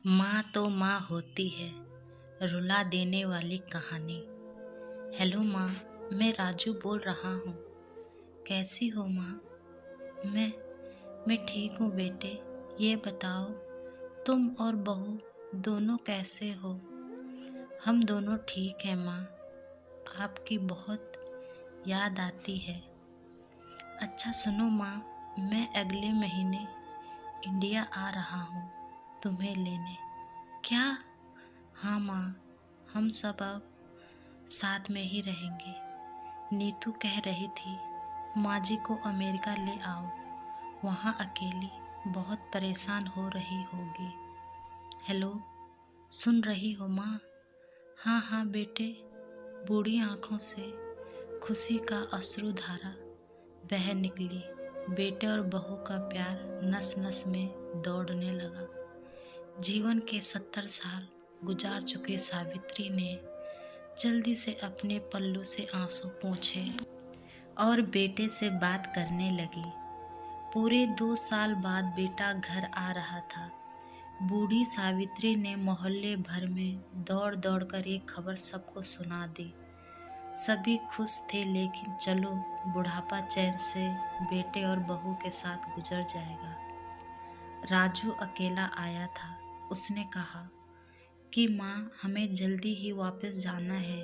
माँ तो माँ होती है, रुला देने वाली कहानी। हेलो माँ, मैं राजू बोल रहा हूँ। कैसी हो माँ? मैं ठीक हूँ बेटे। ये बताओ, तुम और बहू दोनों कैसे हो? हम दोनों ठीक हैं माँ। आपकी बहुत याद आती है। अच्छा सुनो माँ, मैं अगले महीने इंडिया आ रहा हूँ तुम्हें लेने। क्या? हाँ माँ, हम सब अब साथ में ही रहेंगे। नीतू कह रही थी माँ जी को अमेरिका ले आओ, वहाँ अकेली बहुत परेशान हो रही होगी। हेलो, सुन रही हो माँ? हाँ हाँ बेटे। बूढ़ी आंखों से खुशी का अश्रुधारा बह निकली। बेटे और बहू का प्यार नस नस में दौड़ने लगा। जीवन के 70 साल गुजार चुके सावित्री ने जल्दी से अपने पल्लू से आंसू पोंछे और बेटे से बात करने लगी। पूरे 2 साल बाद बेटा घर आ रहा था। बूढ़ी सावित्री ने मोहल्ले भर में दौड़ दौड़ कर ये खबर सबको सुना दी। सभी खुश थे, लेकिन चलो बुढ़ापा चैन से बेटे और बहू के साथ गुजर जाएगा। राजू अकेला आया था। उसने कहा कि माँ, हमें जल्दी ही वापस जाना है,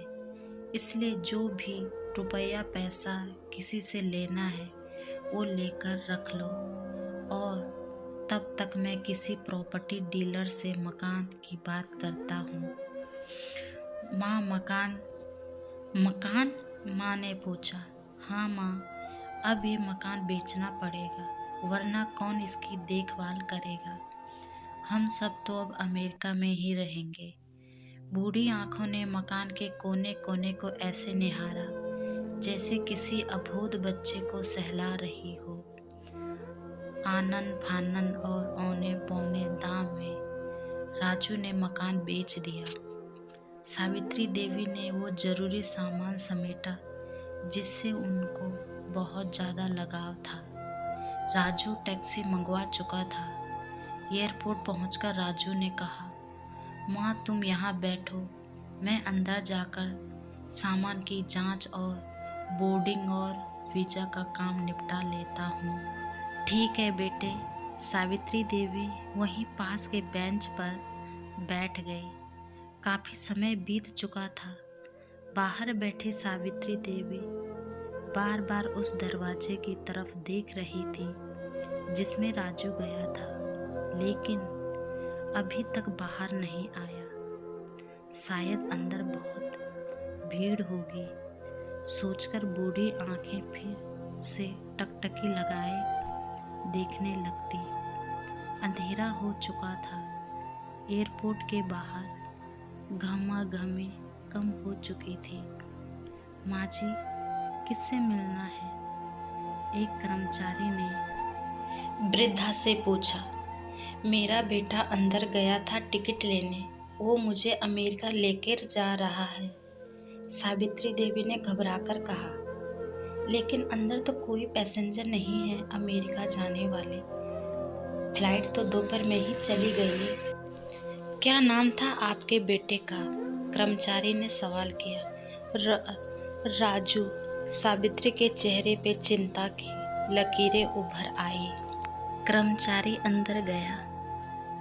इसलिए जो भी रुपया पैसा किसी से लेना है वो लेकर रख लो, और तब तक मैं किसी प्रॉपर्टी डीलर से मकान की बात करता हूँ। माँ, मकान? मकान? माँ ने पूछा। हाँ माँ, अब ये मकान बेचना पड़ेगा, वरना कौन इसकी देखभाल करेगा। हम सब तो अब अमेरिका में ही रहेंगे। बूढ़ी आंखों ने मकान के कोने कोने को ऐसे निहारा जैसे किसी अबोध बच्चे को सहला रही हो। आनन फानन और औने पौने दाम में राजू ने मकान बेच दिया। सावित्री देवी ने वो जरूरी सामान समेटा जिससे उनको बहुत ज़्यादा लगाव था। राजू टैक्सी मंगवा चुका था। एयरपोर्ट पहुंचकर राजू ने कहा, माँ तुम यहाँ बैठो, मैं अंदर जाकर सामान की जांच और बोर्डिंग और वीज़ा का काम निपटा लेता हूँ। ठीक है बेटे। सावित्री देवी वहीं पास के बेंच पर बैठ गई। काफ़ी समय बीत चुका था। बाहर बैठी सावित्री देवी बार बार उस दरवाजे की तरफ देख रही थी जिसमें राजू गया था, लेकिन अभी तक बाहर नहीं आया। शायद अंदर बहुत भीड़ होगी, सोचकर बूढ़ी आंखें फिर से टकटकी लगाए देखने लगती। अंधेरा हो चुका था। एयरपोर्ट के बाहर घमाघमी कम हो चुकी थी। माँ जी, किससे मिलना है? एक कर्मचारी ने वृद्धा से पूछा। मेरा बेटा अंदर गया था टिकट लेने, वो मुझे अमेरिका लेकर जा रहा है, सावित्री देवी ने घबराकर कहा। लेकिन अंदर तो कोई पैसेंजर नहीं है अमेरिका जाने वाले। फ्लाइट तो दोपहर में ही चली गई है। क्या नाम था आपके बेटे का? कर्मचारी ने सवाल किया। राजू। सावित्री के चेहरे पे चिंता की लकीरें उभर आई। कर्मचारी अंदर गया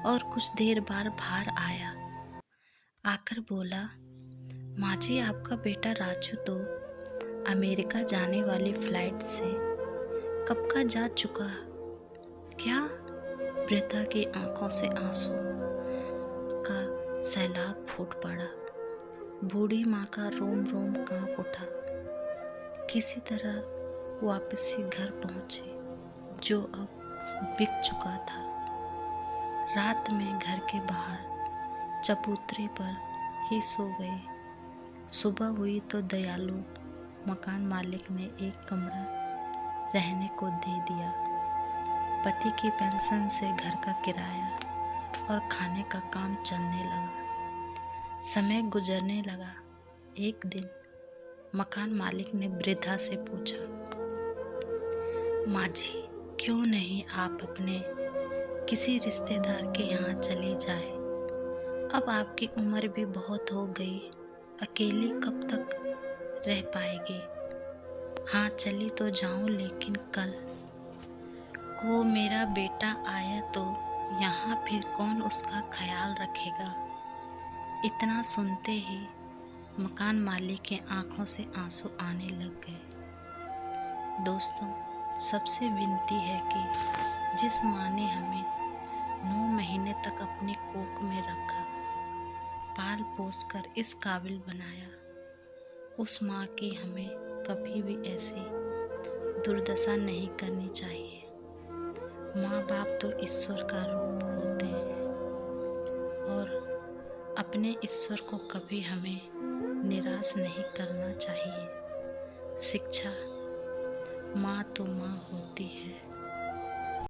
और कुछ देर बाद बाहर आया। आकर बोला, माँ जी, आपका बेटा राजू तो अमेरिका जाने वाली फ्लाइट से कब का जा चुका। क्या? वृद्धा की आंखों से आंसू का सैलाब फूट पड़ा। बूढ़ी माँ का रोम रोम कांप उठा। किसी तरह वापसी घर पहुंचे, जो अब बिक चुका था। रात में घर के बाहर चबूतरे पर ही सो गए। सुबह हुई तो दयालु मकान मालिक ने एक कमरा रहने को दे दिया। पति की पेंशन से घर का किराया और खाने का काम चलने लगा। समय गुजरने लगा। एक दिन मकान मालिक ने वृद्धा से पूछा, माँ जी, क्यों नहीं आप अपने किसी रिश्तेदार के यहाँ चले जाए? अब आपकी उम्र भी बहुत हो गई, अकेली कब तक रह पाएगी। हाँ चली तो जाऊं, लेकिन कल को मेरा बेटा आया तो यहाँ फिर कौन उसका ख्याल रखेगा। इतना सुनते ही मकान मालिक के आंखों से आंसू आने लग गए। दोस्तों, सबसे विनती है कि जिस माँ ने हमें 9 महीने तक अपनी कोख में रखा, पाल पोस कर इस काबिल बनाया, उस माँ की हमें कभी भी ऐसी दुर्दशा नहीं करनी चाहिए। माँ बाप तो ईश्वर का रूप होते हैं और अपने ईश्वर को कभी हमें निराश नहीं करना चाहिए। शिक्षा, माँ तो माँ होती है।